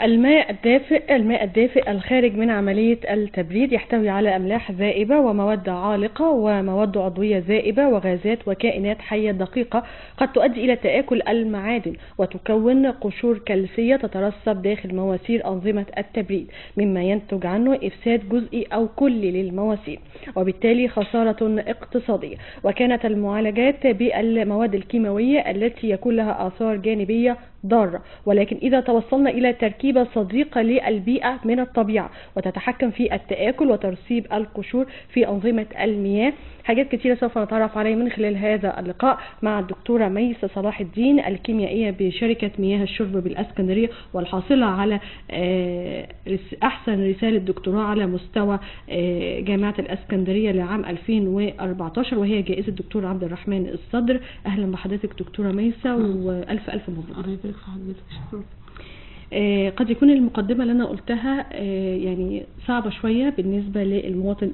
الماء الدافئ الخارج من عملية التبريد يحتوي على أملاح ذائبة ومواد عالقة ومواد عضوية ذائبة وغازات وكائنات حية دقيقة قد تؤدي إلى تآكل المعادن وتكون قشور كلسية تترسب داخل مواسير أنظمة التبريد، مما ينتج عنه إفساد جزئي أو كلي للمواسير وبالتالي خسارة اقتصادية. وكانت المعالجات بالمواد الكيماوية التي يكون لها آثار جانبية ضارة، ولكن إذا توصلنا إلى تركيبة صديقة للبيئة من الطبيعة وتتحكم في التآكل وترسيب القشور في أنظمة المياه، حاجات كتيرة سوف نتعرف عليها من خلال هذا اللقاء مع الدكتورة ميسة صلاح الدين، الكيميائية بشركة مياه الشرب بالإسكندرية والحاصلة على أحسن رسالة دكتوراه على مستوى جامعة الإسكندرية لعام 2014، وهي جائزة دكتور عبد الرحمن الصدر. أهلا بحضرتك دكتورة ميسة وألف ألف مبروك. قد يكون المقدمة اللي أنا قلتها يعني صعبة شوية بالنسبة للمواطن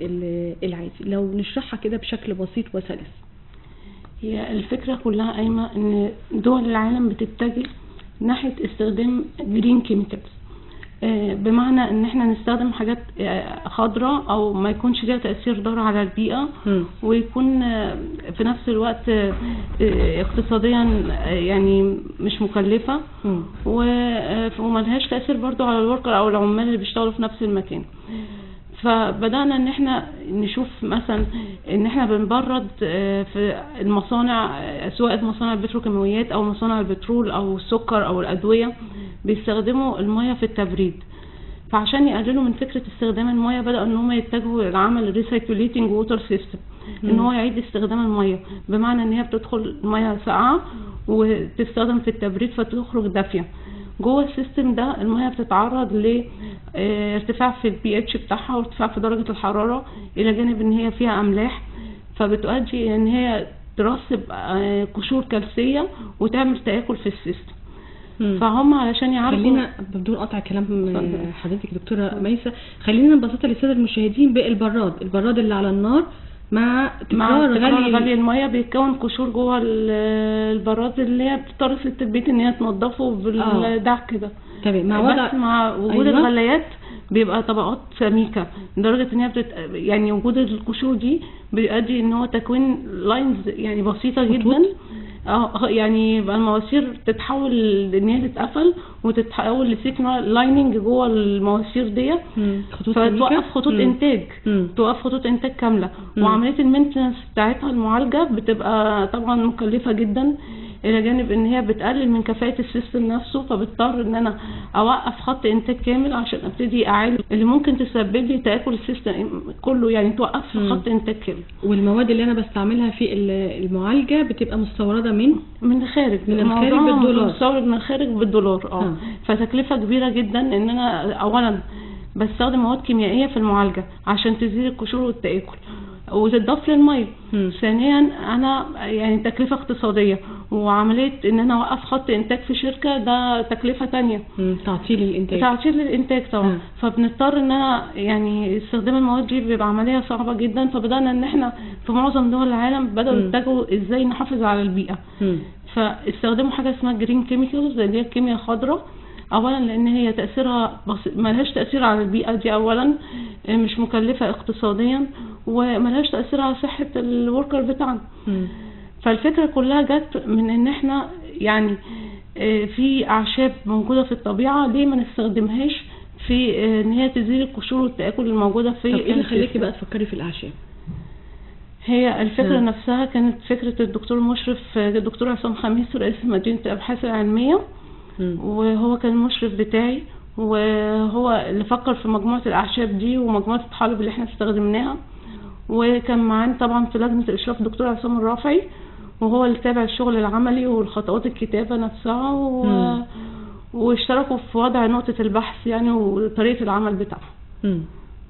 العادي، لو نشرحها كده بشكل بسيط وسلس. هي الفكرة كلها قايمة إن دول العالم بتتجه ناحية استخدام جرين كيميكالز، بمعنى ان احنا نستخدم حاجات خضراء او ما يكونش ليها تأثير ضار على البيئة، ويكون في نفس الوقت اقتصاديا يعني مش مكلفة، وملهاش تأثير برضو على الوركر او العمال اللي بيشتغلوا في نفس المكان. فبدأنا ان احنا نشوف مثلا ان احنا بنبرد في المصانع، سواء مصانع البتروكيماويات او مصانع البترول او السكر او الادوية، بيستخدموا المياه في التبريد. فعشان يقللوا من فكرة استخدام المياه بدأوا ان هم يتجهوا لعمل الريسايكليتنج ووتر سيستم، ان هو يعيد استخدام المياه، بمعنى ان هي بتدخل مياه ساقعة وتستخدم في التبريد فتخرج دافية. جوه السيستم ده المياه بتتعرض لارتفاع في البي اتش بتاعها وارتفاع في درجة الحرارة، الى جانب ان هي فيها املاح، فبتؤدي ان هي ترسب قشور كلسية وتعمل تآكل في السيستم. فهم علشان يعرفوا، خلينا بدون قطع كلام حضرتك دكتورة ميسة، خلينا نبسطها للسادة المشاهدين بالبراد اللي على النار مع تكرار غلي المياه بيتكون قشور جوه البراد اللي هي بتضطر ست البيت ان هي تنضفه بالدعك كده. تمام. مع وجود الغليات بيبقى طبقات سميكة لدرجة ان هي يعني وجود القشور دي بيؤدي ان هو تكوين لاينز يعني بسيطة جدا، يعني يبقى المواسير تتحول ان هي تتقفل وتتحول لسيك لايننج جوه المواسير دي، فتوقف خطوط انتاج، توقف خطوط انتاج كامله. وعمليه المينتنس بتاعتها المعالجه بتبقى طبعا مكلفه جدا، الى جانب ان هي بتقلل من كفاءه السيستم نفسه، فبضطر ان انا اوقف خط انتاج كامل عشان ابتدي اعالج اللي ممكن تسبب لي تآكل السيستم كله، يعني توقف خط انتاج كامل. والمواد اللي انا بستعملها في المعالجه بتبقى مستورده من الخارج، بالدولار، مستورد من الخارج بالدولار. فتكلفه كبيره جدا ان انا اولا بستخدم مواد كيميائيه في المعالجه عشان تزيل القشور والتآكل وتضاف للميه. ثانيا انا يعني تكلفه اقتصاديه، وعمليه ان انا اوقف خط انتاج في شركه ده تكلفه تانية، تعطيل الانتاج طبعا. فبنضطر ان انا يعني استخدام المواد دي بيبقى عمليه صعبه جدا. فبدانا ان احنا في معظم دول العالم بداوا يتجهوا ازاي نحافظ على البيئه، فاستخدموا حاجه اسمها جرين كيميكالز اللي هي الكيمياء الخضراء. اولا لان هي تاثيرها ملهاش تاثير على البيئه دي، اولا مش مكلفه اقتصاديا، وملهاش تاثير على صحه الوركر بتاعنا. فالفكره كلها جت من ان احنا يعني في اعشاب موجوده في الطبيعه، ليه ما نستخدمهاش في ان هي تزيل القشور والتآكل الموجوده في. طب ايه اللي خليكي بقى تفكري في الاعشاب؟ هي الفكره نفسها كانت فكره الدكتور المشرف الدكتور عصام خميس، رئيس مدينه الابحاث العلميه، وهو كان المشرف بتاعي، وهو اللي فكر في مجموعة الأعشاب دي ومجموعة الطحالب اللي احنا استخدمناها. وكان معانا طبعا في لجنة الإشراف دكتور عصام الرافعي، وهو اللي تابع الشغل العملي والخطوات الكتابة نفسها، واشتركوا في وضع نقطة البحث يعني وطريقة العمل بتاعها.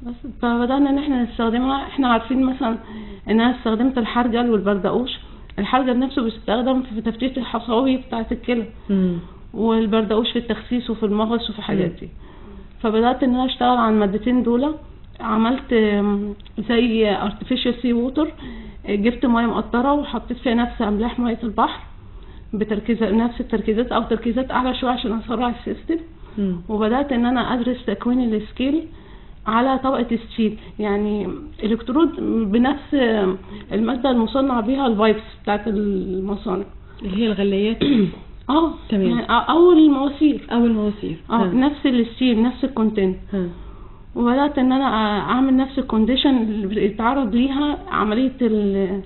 بس فبدأنا ان احنا نستخدمها. احنا عارفين مثلا ان انا استخدمت الحرجل والبردقوش. الحرجل نفسه بيستخدم في تفتيت الحصاوي بتاعة الكلى، والبردقوش في التخسيس وفي المغص وفي حاجات دي. فبدأت ان انا اشتغل على المادتين دول. عملت زي artificial sea water، جبت ميه مقطره وحطيت فيها نفس املاح ميه البحر بتركيز نفس التركيزات او تركيزات اعلى شويه عشان اسرع السيستم. وبدات ان انا ادرس تكوين السكيل على طبقه الستيل، يعني الكترود بنفس الماده المصنع بها الفايبس بتاعت المصانع اللي هي الغليات. تمام. يعني اول المواسير نفس الستيل نفس الكونتنت. وبدات ان انا اعمل نفس الكونديشن اللي يتعرض ليها عمليه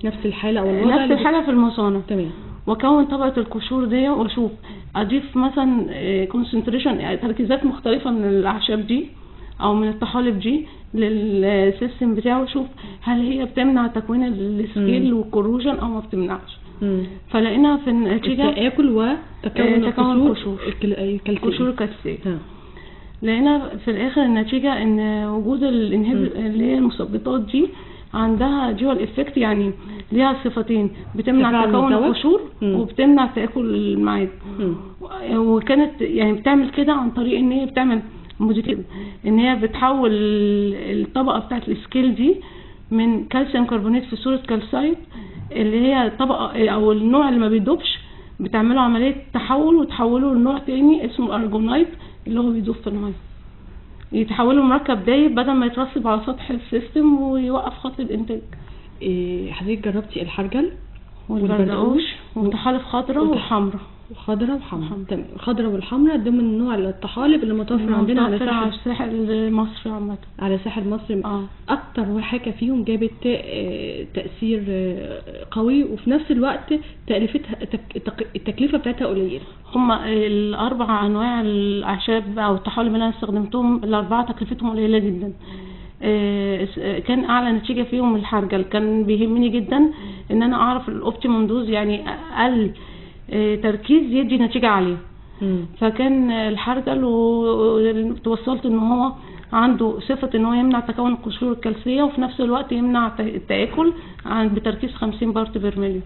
نفس الحاله او الوضع نفس الحاله في المصانع. تمام. واكون طبقه القشور دي واشوف اضيف مثلا كونسنتريشن يعني تركيزات مختلفه من الاعشاب دي او من الطحالب دي للسيستم بتاعه، واشوف هل هي بتمنع تكوين السكيل والكروجن او ما بتمنعش. فلقينا في النتيجه تاكل وتكون القشور الكالسيه. لقينا في الاخر النتيجه ان وجود اللي هي المثبطات دي عندها ديوال افكت، يعني ليها صفتين، بتمنع تكون القشور وبتمنع تاكل المعادن. وكانت يعني بتعمل كده عن طريق ان هي بتعمل ان هي بتحول الطبقه بتاعت السكيل دي من كالسيوم كربونات في صوره كالسايت اللي هي طبقه او النوع اللي ما بيدوبش، بتعمله عمليه تحول وتحوله لنوع تاني اسمه الارجونايت اللي هو بيدوب في الميه، يتحوله مركب دايب بدل ما يترسب على سطح السيستم ويوقف خط الانتاج. حضرتك جربتي الحرجل والبردقوش وطحالب خضراء وحمراء؟ تمام. الخضراء والحمراء ضمن النوع الطحالب اللي متوفر عندنا على الساحل المصري عامه. على الساحل المصري. اكتر حاجه فيهم جابت تاثير قوي وفي نفس الوقت التكلفه بتاعتها قليله. هم الاربع انواع الاعشاب او الطحالب اللي انا استخدمتهم الاربعه تكلفتهم قليله جدا. كان اعلى نتيجه فيهم الحرجل. كان بيهمني جدا ان انا اعرف الاوبتيموم دوز، يعني اقل تركيز يدي نتيجه عاليه. فكان الحرجل وتوصلت ان هو عنده صفه ان هو يمنع تكون القشور الكالسيه وفي نفس الوقت يمنع التاكل بتركيز 50 بارت بير مليون.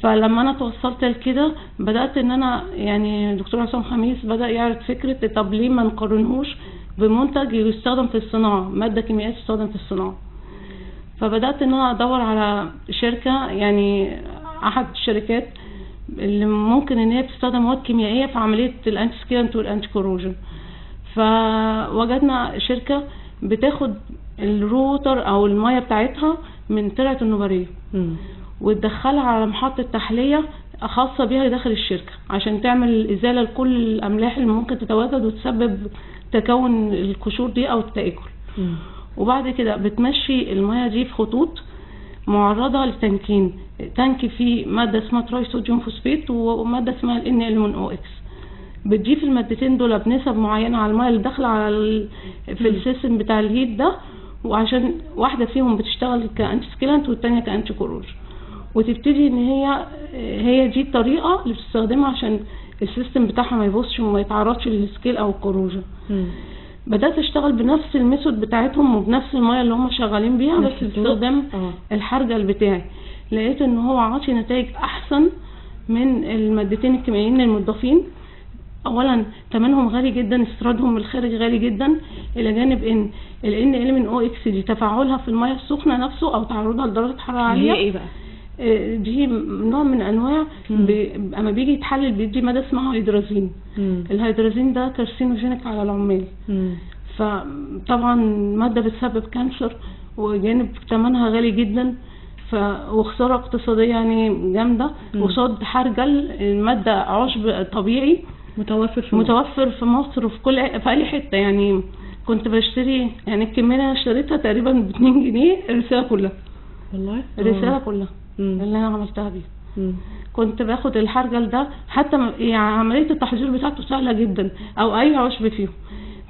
فلما انا توصلت لكده بدات ان انا يعني دكتور عصام خميس بدا يعرض فكره طب ليه ما نقارنهوش بمنتج يستخدم في الصناعه، ماده كيميائيه تستخدم في الصناعه. فبدات ان انا ادور على شركه، يعني احد الشركات اللي ممكن ان هي بتستخدم مواد كيميائيه في عمليه الانتي سكيلنت والانتي كوروجن. فوجدنا شركه بتاخد الروتر او الميه بتاعتها من ترعه النوباريه وتدخلها على محطه تحليه خاصه بيها داخل الشركه عشان تعمل ازاله لكل الاملاح اللي ممكن تتواجد وتسبب تكون القشور دي او التاكل. وبعد كده بتمشي الميه دي في خطوط معرضه لتنكين، تانك فيه ماده اسمها تراي صوديوم فوسفات وماده اسمها NaCl. بتضيف المادتين دول بنسب معينه على الميه اللي داخله على في السيستم بتاع الهيت ده، وعشان واحده فيهم بتشتغل كانتي سكيلنت والثانيه كانتي كوروج. وتبتدي ان هي دي الطريقه اللي بتستخدمها عشان السيستم بتاعها ما يبوظش وما يتعرضش للسكيل او الكوروجن. بدات اشتغل بنفس الميثود بتاعتهم وبنفس الميه اللي هم شغالين بيها بس باستخدام الحرجل بتاعي. لقيت ان هو عاطي نتائج احسن من المادتين الكيميائيين المضافين. اولا ثمنهم غالي جدا، استيرادهم من الخارج غالي جدا، الى جانب ان NaCl دي تفاعلها في الميه السخنه نفسه او تعرضها لدرجه حراره عاليه. هي ايه بقى؟ دي نوع من انواع اما بيجي يتحلل بيدي ماده اسمها هيدرازين. الهيدرازين ده كارسينوجينيك على العمال. فطبعا ماده بتسبب كانسر وجانب ثمنها غالي جدا، وخساره اقتصاديه يعني جامده. وصاد حرجل الماده عشب طبيعي متوفر في مصر وفي في اي حته. يعني كنت بشتري يعني الكميه اللي انا اشتريتها تقريبا ب 2 جنيه الرساله كلها. والله الرساله كلها اللي انا عملتها بيها. كنت باخد الحرجل ده حتى يعني عمليه التحضير بتاعته سهله جدا، او اي عشب فيهم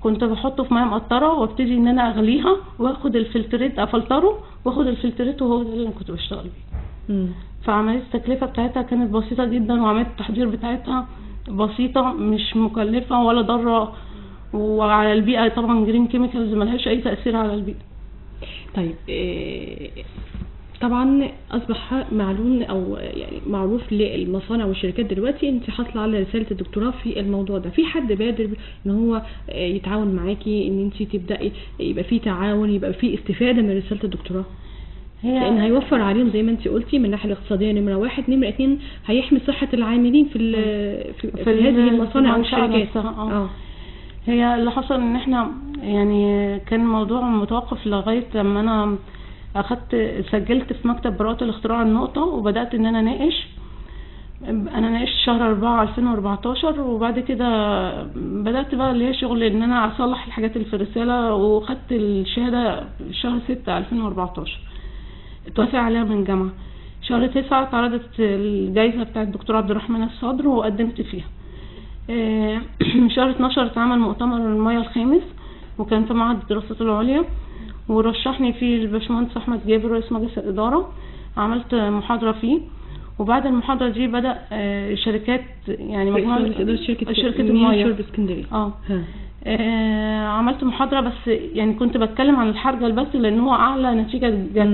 كنت بحطه في ميه مقطره وابتدي ان انا اغليها واخد الفلتريت افلتره واخد الفلتريت وهو ده اللي انا كنت بشتغل بيه. فعمليه التكلفه بتاعتها كانت بسيطه جدا، وعمليه التحضير بتاعتها بسيطه مش مكلفه ولا ضاره، وعلى البيئه طبعا جرين كيميكالز ملهاش اي تاثير على البيئه. طيب طبعا اصبح معلوم او يعني معروف للمصانع والشركات دلوقتي انت حاصله على رساله الدكتوراه في الموضوع ده. في حد بادر ان هو يتعاون معاكي ان انت تبداي يبقى في تعاون، يبقى في استفاده من رساله الدكتوراه؟ لان هيوفر عليهم زي ما انت قلتي من الناحيه الاقتصاديه نمره 1، نمره 2 هيحمي صحه العاملين في هذه المصانع والشركات. هي اللي حصل ان احنا يعني كان الموضوع متوقف لغايه لما انا سجلت في مكتب براءة الاختراع النقطة، وبدأت ان انا انا ناقشت شهر 4/2014، وبعد كده بدأت بقى اللي هي شغل ان انا اصلح الحاجات اللي في الرسالة، وخدت الشهادة شهر 6/2014 اتوافق عليها من الجامعة. شهر 9 اتعرضت الجايزة بتاعة الدكتور عبد الرحمن الصدر وقدمت فيها. شهر 12 اتعمل مؤتمر المياه الخامس، وكان في معهد الدراسات العليا، ورشحني فيه الباشمهندس احمد جابر رئيس مجلس الاداره. عملت محاضره فيه، وبعد المحاضره دي بدا شركات يعني مجموعه شركه المياه شرب اسكندريه. عملت محاضره، بس يعني كنت بتكلم عن الحرجل بس لان هو اعلى نتيجه جات،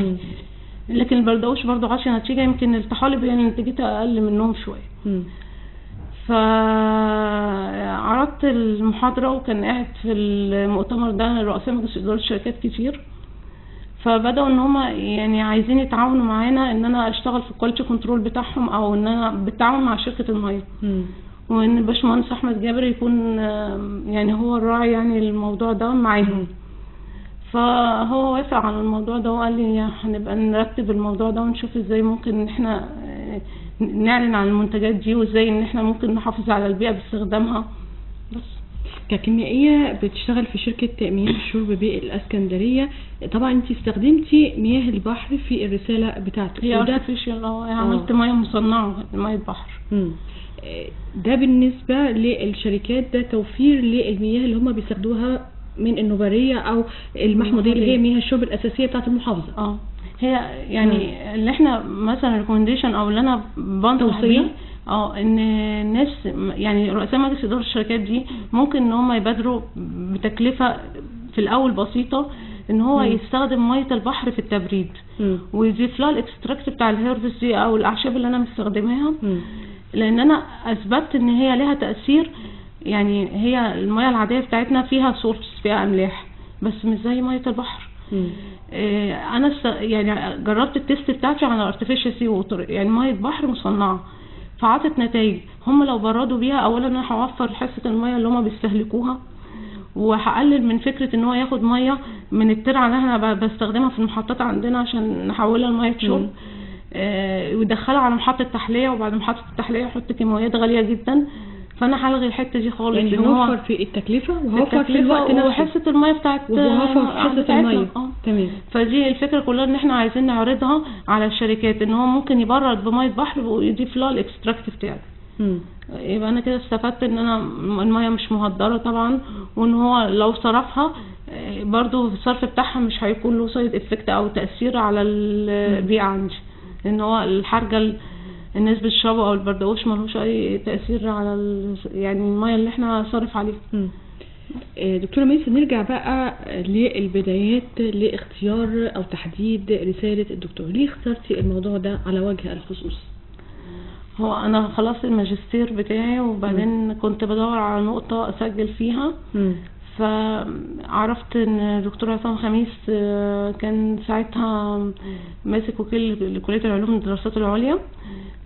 لكن البردوش برضو عاشي نتيجه، يمكن الطحالب يعني نتيجتها اقل منهم شويه. فعرضت المحاضرة، وكان قاعد في المؤتمر ده رؤساء مجلس إدارة شركات كتير، فبدأوا ان هم يعني عايزين يتعاونوا معانا ان انا اشتغل في الكواليتي كنترول بتاعهم، او ان انا بالتعاون مع شركة المياه، وان الباشمهندس احمد جابر يكون يعني هو الراعي يعني الموضوع ده معاهم. فهو وافق على الموضوع ده وقال لي هنبقى نرتب الموضوع ده ونشوف ازاي ممكن ان احنا نعلن عن المنتجات دي، وازاي ان احنا ممكن نحافظ على البيئة باستخدامها. بس ككيميائية بتشتغل في شركة مياه الشرب بالاسكندرية، طبعا انت استخدمتي مياه البحر في الرسالة بتاعتك. هي ارتفيشال، عملت مياه مصنعة، مياه بحر. ده بالنسبة للشركات ده توفير للمياه اللي هم بيستخدوها من النوبارية او المحمودية اللي هي مياه الشرب الاساسية بتاعت المحافظة. هي يعني اللي احنا مثلا ريكومنديشن او اللي انا بنصح بيه ان الناس يعني رؤساء مجلس اداره الشركات دي ممكن ان هم يبادروا بتكلفه في الاول بسيطه، ان هو يستخدم ميه البحر في التبريد، ويضيف لها الاكستراكت بتاع الهيربس دي او الاعشاب اللي انا مستخدماها، لان انا اثبتت ان هي لها تاثير. يعني هي الميه العاديه بتاعتنا فيها سولتس، فيها املاح، بس مش زي ميه البحر. انا يعني جربت التست بتاعتي على ارتفيشال سي ووتر، يعني ميه بحر مصنعه، فعطت نتائج. هم لو بردوا بيها، اولا انا هوفر حصه الميه اللي هم بيستهلكوها، وهقلل من فكره ان هو ياخد ميه من الترعه اللي احنا بستخدمها في المحطات عندنا عشان نحولها لميه شرب، ويدخلها على محطه تحليه، وبعد محطه التحليه يحط كيماويات غاليه جدا. فانا هلغي الحته دي خالص، يعني هوفر في التكلفه وهوفر في الوقت نفسه، وحصه الميه بتاعت وهوفر في حصه الميه. تمام. فدي الفكره كلها ان احنا عايزين نعرضها على الشركات، ان هو ممكن يبرد بميه بحر ويضيف لها الاكستراكت بتاعه. يبقى انا كده استفدت ان انا الميه مش مهدره طبعا، وان هو لو صرفها برضو الصرف بتاعها مش هيكون له سايد افكت او تاثير على البيئه عندي، لان هو الحرجل الناس بتشربه او البردقوش ملوش اي تاثير على يعني الميه اللي احنا صارف عليها. دكتوره ميس، نرجع بقى للبدايات لاختيار او تحديد رساله الدكتور. ليه اخترتي الموضوع ده على وجه الخصوص؟ هو انا خلصت الماجستير بتاعي، وبعدين كنت بدور على نقطه اسجل فيها، فعرفت ان دكتور عصام خميس كان ساعتها ماسك وكيل لكليه العلوم والدراسات العليا.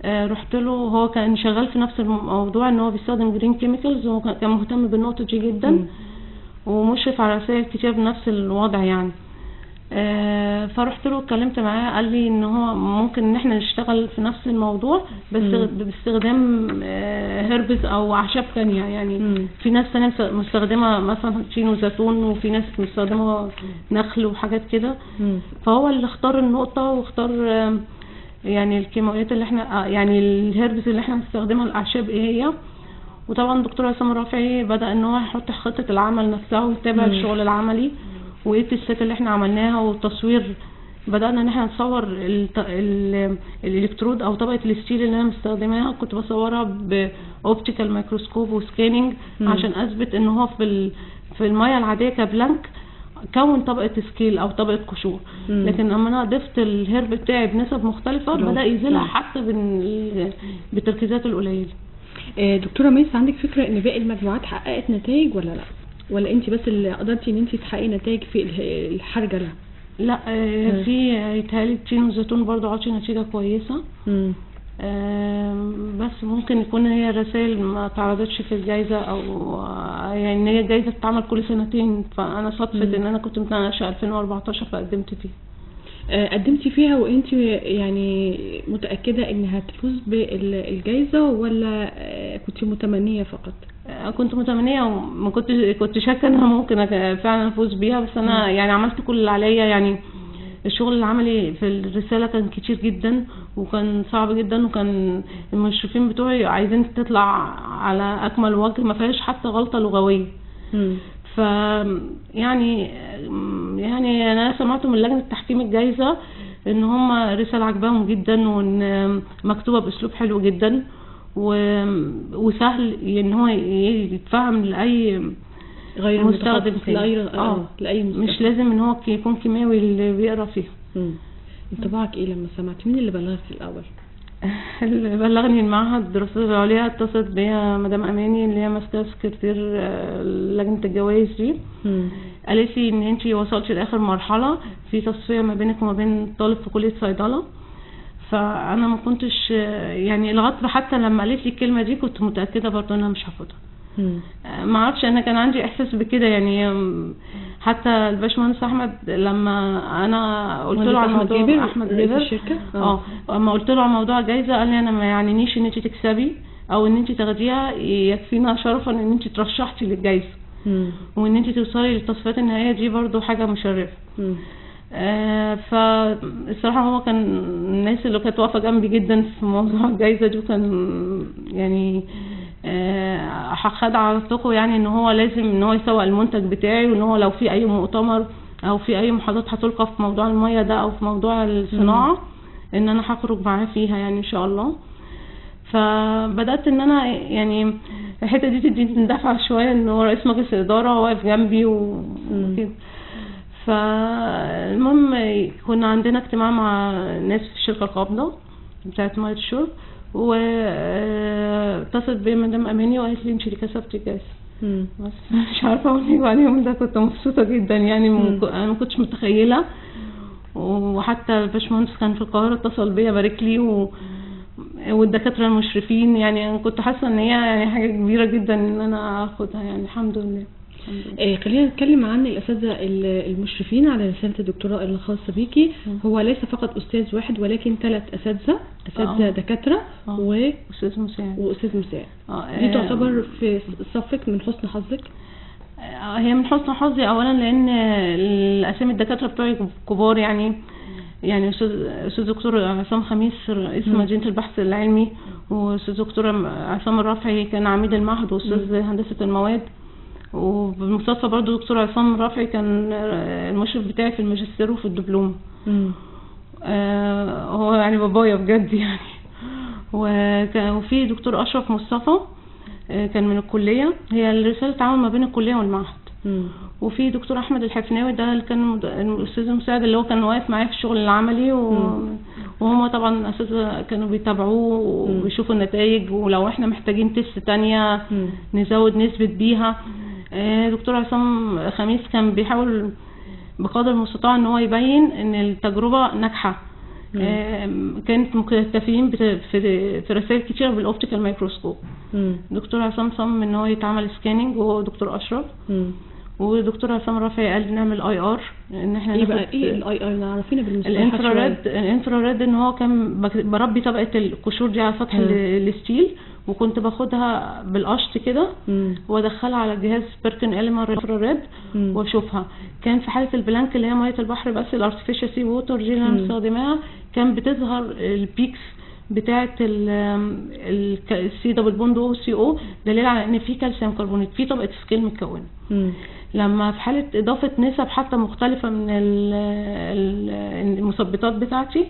رحت له، هو كان شغال في نفس الموضوع، ان هو بيستخدم جرين كيميكالز، وكان مهتم بالنقطه دي جدا، ومشرف على رسائل كتير بنفس الوضع يعني. فرحت له اتكلمت معاه، قال لي ان هو ممكن ان احنا نشتغل في نفس الموضوع بس باستخدام هربز او اعشاب ثانيه. يعني في ناس ثانيه مستخدمه مثلا تين وزيتون، وفي ناس مستخدمه نخل وحاجات كده. فهو اللي اختار النقطه، واختار يعني الكيماويات اللي احنا يعني الهربز اللي احنا بنستخدمها، الاعشاب ايه هي. وطبعا دكتور عصام رافعي بدا ان هو يحط خطه العمل نفسها ويتابع الشغل العملي، وايه التستات اللي احنا عملناها، والتصوير. بدأنا ان احنا نصور الالكترود او طبقة الستيل اللي انا مستخدماها، كنت بصورها باوبتيكال مايكروسكوب وسكاننج عشان اثبت ان هو في المية العادية كبلانك كون طبقة سكيل او طبقة قشور. لكن لما انا ضفت الهرب بتاعي بنسب مختلفة بدأ يزيلها حتى بالتركيزات القليلة. دكتورة ميس، عندك فكرة ان باقي المجموعات حققت نتائج ولا لا؟ ولا انت بس اللي قدرتي ان انت تحققي نتائج في الحرجله؟ لا، في يتهيألي التين والزيتون برضو عطي نتيجه كويسه. بس ممكن يكون هي رسائل ما تعرضتش في الجائزة، او يعني هي جائزة بتتعمل كل سنتين، فانا صدفت ان انا كنت متناقشة 2014 فقدمت فيها. قدمتي فيها وانت يعني متأكدة ان هتفوز بالجائزة، ولا كنت متمنية فقط؟ كنت متمنية، وما كنت شاكة انها ممكن فعلا افوز بيها، بس انا يعني عملت كل اللي عليا. يعني الشغل العملي في الرسالة كان كتير جدا وكان صعب جدا، وكان المشرفين بتوعي عايزين تطلع على اكمل وجه ما فيهاش حتى غلطة لغوية. ف يعني انا سمعت من لجنة تحكيم الجائزة ان هم رسالة عجباهم جدا، وان مكتوبة باسلوب حلو جدا وسهل ان هو يتفهم لاي غير مستخدم لأي مستخدم، مش لازم ان هو يكون كيماوي اللي بيقرا فيه. انطباعك ايه لما سمعت؟ مين اللي بلغك الاول؟ اللي بلغني المعهد الدراسات العليا، اتصلت بيا مدام اماني اللي هي ماسكه سكرتير لجنه الجوائز دي. قالت لي ان انت وصلتي لاخر مرحله في تصفيه ما بينك وما بين طالب في كليه صيدله. فانا ما كنتش يعني لغايه حتى لما قالت لي الكلمه دي كنت متاكده برضه ان انا مش هاخدها. ما اعرفش، انا كان عندي احساس بكده. يعني حتى الباشمهندس احمد لما انا قلت له على موضوع احمد جابر الشركه اما قلت له على موضوع الجائزه قال لي انا ما يعنينيش ان انت تكسبي او ان انت تاخديها، يكفينا شرفا ان انت ترشحتي للجائزه وان انت توصلي للتصفيات النهائيه دي برضو حاجه مشرفه. فالصراحه هو كان الناس اللي كانت واقفه جنبي جدا في موضوع الجائزه دي، وكان يعني خد على ثقه يعني ان هو لازم ان هو يسوق المنتج بتاعي، وان هو لو في اي مؤتمر او في اي محاضرات هتلقى في موضوع الميه ده او في موضوع الصناعه ان انا هخرج معاه فيها يعني ان شاء الله. فبدات ان انا يعني الحته دي تديني دفعه شويه ان هو رئيس مجلس الاداره واقف جنبي وكده. فالمهم كنا عندنا اجتماع مع ناس في الشركه القابضه بتاعت ميه الشرب، واتصلت بيا مدام اماني وقالت لي انت اللي كسبتي الجائزه. بس مش عارفه اقول ايه عليهم، ده كنت مبسوطه جدا يعني. انا ما كنتش متخيله. وحتى الباشمهندس كان في القاهره اتصل بيا بارك لي والدكاتره المشرفين. يعني انا كنت حاسه ان هي يعني حاجه كبيره جدا ان انا اخدها يعني. الحمد لله. خلينا نتكلم عن الاساتذه المشرفين على رساله الدكتوراه الخاصه بيكي. هو ليس فقط استاذ واحد ولكن 3 اساتذه دكاتره واستاذ مساعد. دي تعتبر في صفك من حسن حظك؟ هي من حسن حظي اولا لان الاسامي الدكاتره بتوعي كبار. يعني استاذ دكتور عصام خميس رئيس مدينه البحث العلمي، واستاذ دكتور عصام الرافعي كان عميد المعهد واستاذ هندسه المواد، وبالمصادفه برضو دكتور عصام الرافعي كان المشرف بتاعي في الماجستير وفي الدبلوم. هو يعني بابايا بجد يعني. وفي دكتور اشرف مصطفى كان من الكليه، هي الرساله تعاون ما بين الكليه والمعهد. وفي دكتور احمد الحفناوي ده اللي كان الاستاذ المساعد اللي هو كان واقف معايا في الشغل العملي وهم طبعا اساتذه كانوا بيتابعوه وبيشوفوا النتائج، ولو احنا محتاجين تيست تانية نزود نسبه بيها. دكتور عصام خميس كان بيحاول بقدر المستطاع ان هو يبين ان التجربه ناجحه. كانت مكتفين في رسائل كتير بالاوبتيكال مايكروسكوب. دكتور عصام صمم ان هو يتعمل سكاننج وهو دكتور اشرف. ودكتور عصام رافعي قال نعمل IR ان احنا ايه بقى ايه الIR؟ نعرفينا بالمصطلحات. الانفراريد ان هو كان بربي طبقه القشور دي على سطح الستيل، وكنت باخدها بالقشط كده وادخلها على جهاز بيركن إليمر انفراريد واشوفها. كان في حاله البلانك اللي هي ميه البحر بس الارتفيشال سي ووتر دي اللي انا مستخدماها، كان بتظهر البيكس بتاعه السي دبل بوند او سي او، دليل على ان في كالسيوم كربونات في طبقه سكيل متكونه. لما في حاله اضافه نسب حتى مختلفه من المثبطات بتاعتي،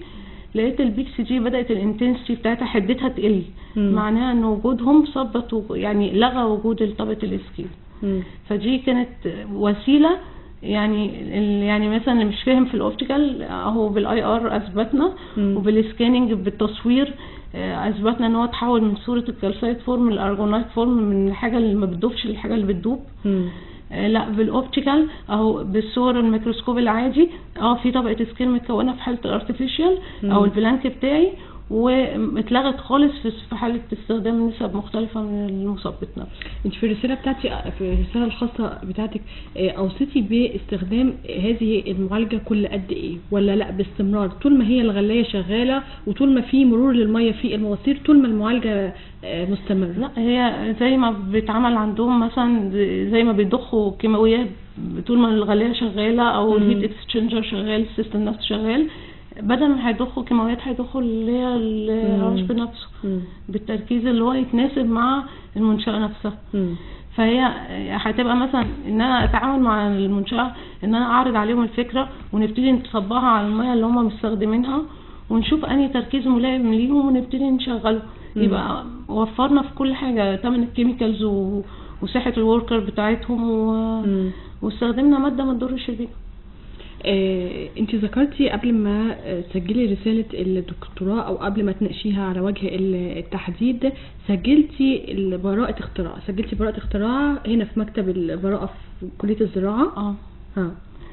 لقيت البيكس دي بدات الانتنسيتي بتاعتها حدتها تقل. معناها ان وجودهم ثبت يعني لغى وجود طبقه السكيل. فدي كانت وسيله يعني مثلا اللي مش فاهم في الاوبتيكال اهو بالIR اثبتنا، وبالسكاننج بالتصوير اثبتنا ان هو تحول من صوره الكالسايت فورم للارجونايت فورم، من الحاجه اللي ما بتدوبش للحاجه اللي بتدوب. لا بالاوبتيكال اهو بالصور الميكروسكوب العادي في طبقه سكيل متكونه في حاله الارتفيشال او البلانك بتاعي، واتلغت خالص في حالة استخدام نسب مختلفة من المثبط نفسه. انت في الرسالة بتاعتي، في الرسالة الخاصة بتاعتك، اوصيتي باستخدام هذه المعالجة كل قد ايه، ولا لا باستمرار طول ما هي الغلاية شغالة وطول ما في مرور للمية في المواسير طول ما المعالجة مستمرة؟ لا، هي زي ما بيتعمل عندهم مثلا، زي ما بيضخوا كيماويات طول ما الغلاية شغالة او الهيت اكسشينجر شغال، السيستم نفسه شغال، بدل ما هيضخوا كيماويات هيضخوا اللي هي العشب نفسه بالتركيز اللي هو يتناسب مع المنشأة نفسها. فهي هتبقى مثلا ان انا اتعامل مع المنشأة، ان انا اعرض عليهم الفكرة ونبتدي نطبقها على المياه اللي هم مستخدمينها، ونشوف انهي تركيز ملائم ليهم ونبتدي نشغله. يبقى وفرنا في كل حاجة، تمن الكيميكالز وصحة الوركر بتاعتهم واستخدمنا مادة ما تضرش البيئة. انت ذكرتي قبل ما تسجلي رسالة الدكتوراه او قبل ما تناقشيها على وجه التحديد سجلتي براءة اختراع، سجلتي براءة اختراع هنا في مكتب البراءة في كلية الزراعة.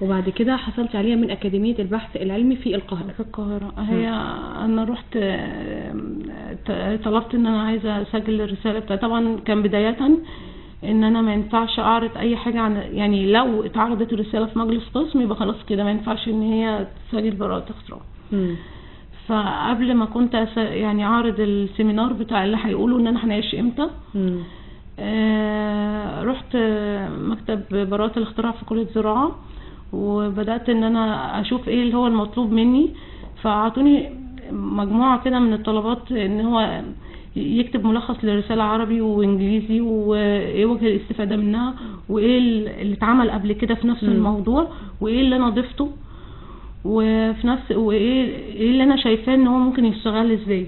وبعد كده حصلت عليها من أكاديمية البحث العلمي في القاهرة. هي انا رحت طلبت ان انا عايزة اسجل الرسالة بتاعتي. طبعا كان بداية ان انا ما ينفعش اعرض اي حاجة عن، يعني لو اتعرضت الرسالة في مجلس قسم يبقى خلاص كده ما ينفعش ان هي تسجل براءة اختراع. فقبل ما كنت يعني اعرض السيمينار بتاع اللي هيقولوا ان انا هناقش امتى، رحت مكتب براءة الاختراع في كلية الزراعة وبدأت ان انا اشوف ايه اللي هو المطلوب مني. فاعطوني مجموعة كده من الطلبات، ان هو يكتب ملخص للرسالة عربي وانجليزي، وايه وجه الاستفادة منها، وايه اللي اتعمل قبل كده في نفس الموضوع، وايه اللي انا ضفته، وفي نفس وايه اللي انا شايفاه ان هو ممكن يشتغل ازاي،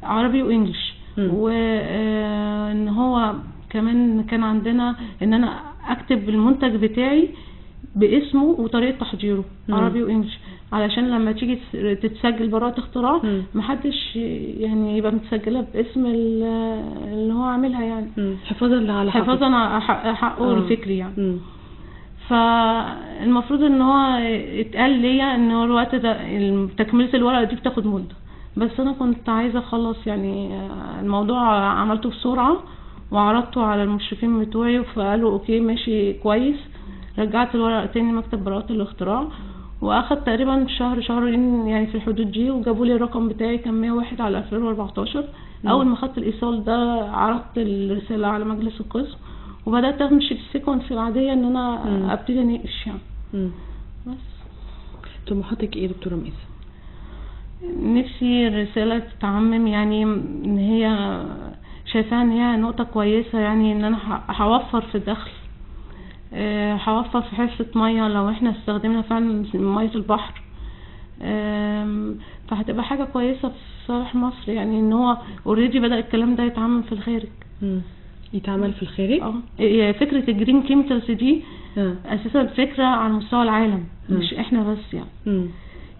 عربي وانجليش. وان هو كمان كان عندنا ان انا اكتب المنتج بتاعي باسمه وطريقة تحضيره عربي وانجليش، علشان لما تيجي تتسجل براءة اختراع محدش يعني يبقى متسجلة باسم اللي هو عاملها، يعني حفاظا على حقه الفكري يعني. فالمفروض ان هو اتقال ليا ان هو الوقت ده تكملة الورقة دي بتاخد مدة، بس انا كنت عايزة اخلص يعني الموضوع. عملته بسرعة وعرضته على المشرفين بتوعي فقالوا اوكي ماشي كويس. رجعت الورقة تاني مكتب براءة الاختراع، واخد تقريبا شهرين يعني في الحدود دي، وجابوا لي الرقم بتاعي كان 101 على 2014. اول ما خدت الايصال ده عرضت الرسالة على مجلس القسم، وبدأت امشي بالسيكونس العادية ان انا ابتدي اناقش يعني. بس طموحاتك ايه دكتورة ميسة؟ نفسي الرسالة تتعمم، يعني ان هي شايفاها ان هي نقطة كويسة، يعني ان انا هوفر في الدخل، هوفر في حصة مية لو احنا استخدمنا فعلا مية البحر، فهتبقى حاجة كويسة في صالح مصر. يعني ان هو اوريدي بدأ الكلام ده يتعمل في الخارج. يتعمل في الخارج؟ فكرة الجرين كيميكالز دي اساسا فكرة على مستوى العالم، مش احنا بس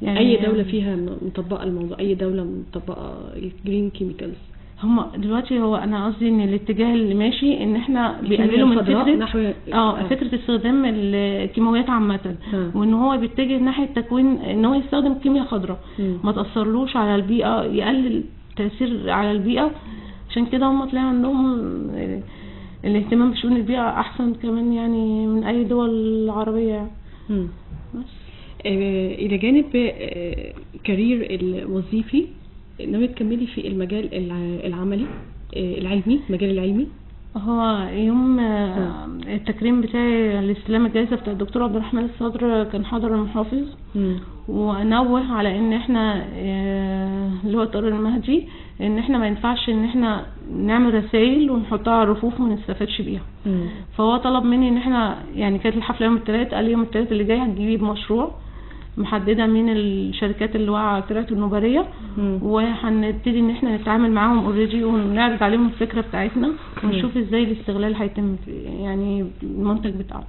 يعني اي دولة فيها مطبقة الموضوع، اي دولة مطبقة الجرين كيميكالز. هم دلوقتي هو انا قصدي ان الاتجاه اللي ماشي ان احنا بيقللوا من فكرة استخدام الكيماويات عامة، وان هو بيتجه ناحية تكوين ان هو يستخدم كيمياء خضراء ما تأثرلوش على البيئة، يقلل تأثير على البيئة. عشان كده هم تلاقي عندهم الاهتمام بشؤون البيئة احسن كمان يعني من اي دول عربية. بس الى جانب كارير الوظيفي، ناوية تكملي في المجال العملي العلمي، المجال العلمي؟ هو يوم التكريم بتاعي لاستلام الجائزة بتاع الدكتور عبد الرحمن الصدر كان حاضر المحافظ، ونوه على ان احنا اللي هو طارق المهدي ان احنا ما ينفعش ان احنا نعمل رسائل ونحطها على الرفوف وما نستفادش بيها. فهو طلب مني ان احنا يعني كانت الحفلة يوم الثلاث، قال لي يوم الثلاث اللي جاي هتجيبي بمشروع محددة من الشركات اللي واقعة على الطريقة النوبارية، وهنبتدي ان احنا نتعامل معاهم اوريدي ونعرض عليهم الفكرة بتاعتنا ونشوف ازاي الاستغلال هيتم يعني المنتج بتاعه.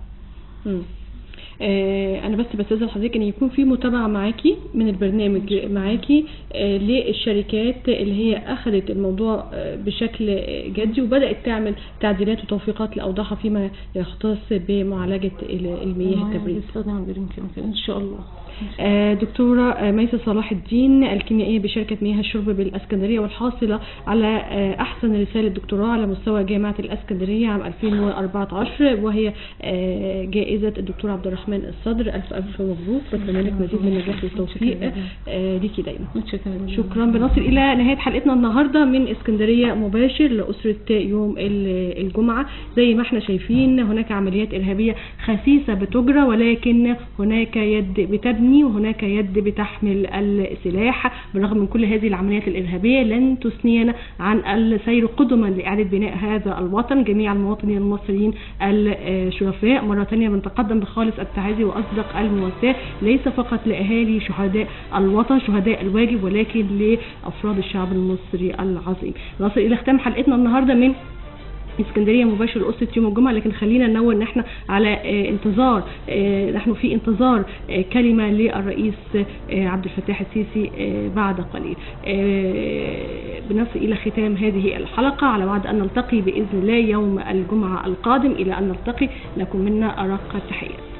انا بس بستاذن حضرتك ان يكون في متابعه معاكي من البرنامج معاكي للشركات اللي هي اخذت الموضوع بشكل جدي وبدات تعمل تعديلات وتوفيقات لاوضاعها فيما يختص بمعالجه المياه التبريد. ان شاء الله. دكتورة ميسة صلاح الدين، الكيميائية بشركة مياه الشرب بالاسكندرية والحاصلة على احسن رسالة دكتوراه على مستوى جامعة الاسكندرية عام 2014 وهي جائزة الدكتور عبد الرحمن الصدر. الف الف مبروك، بتمنى لك مزيد من النجاح والتوفيق ليكي دايما. شكرا. بنصل الى نهاية حلقتنا النهاردة من اسكندرية مباشر لأسرة يوم الجمعة. زي ما احنا شايفين هناك عمليات ارهابية خسيسة بتجرى، ولكن هناك يد بتبني وهناك يد بتحمل السلاح. بالرغم من كل هذه العمليات الإرهابية لن تثنينا عن السير قدما لإعادة بناء هذا الوطن. جميع المواطنين المصريين الشرفاء مرة ثانية بنتقدم بخالص التعازي وأصدق المواساة، ليس فقط لأهالي شهداء الوطن شهداء الواجب، ولكن لأفراد الشعب المصري العظيم. نصل إلى ختام حلقتنا النهاردة من اسكندريه مباشر لأسرة يوم الجمعة، لكن خلينا ننوه ان احنا على انتظار نحن في انتظار كلمة للرئيس عبد الفتاح السيسي بعد قليل. بنصل الى ختام هذه الحلقة، على وعد ان نلتقي باذن الله يوم الجمعة القادم. الى ان نلتقي لكم منا ارق التحيات.